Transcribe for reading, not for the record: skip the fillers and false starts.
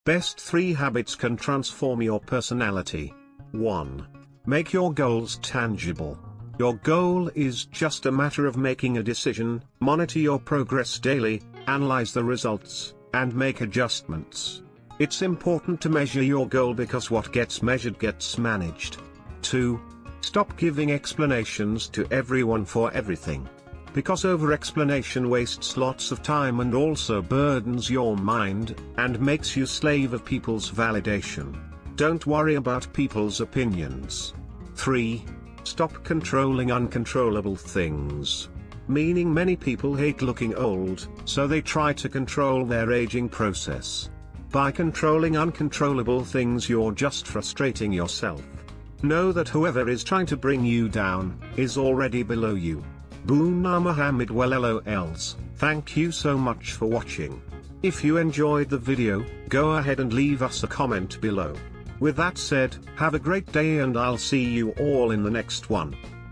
Best 3 habits can transform your personality. 1. Make your goals tangible. Your goal is just a matter of making a decision. Monitor your progress daily, analyze the results, and make adjustments. It's important to measure your goal because what gets measured gets managed. 2. Stop giving explanations to everyone for everything. Because over-explanation wastes lots of time and also burdens your mind, and makes you slave of people's validation. Don't worry about people's opinions. 3. Stop controlling uncontrollable things. Meaning many people hate looking old, so they try to control their aging process. By controlling uncontrollable things, you're just frustrating yourself. Know that whoever is trying to bring you down is already below you. Boona Muhammad. Well, LOLs, thank you so much for watching. If you enjoyed the video, go ahead and leave us a comment below. With that said, have a great day and I'll see you all in the next one.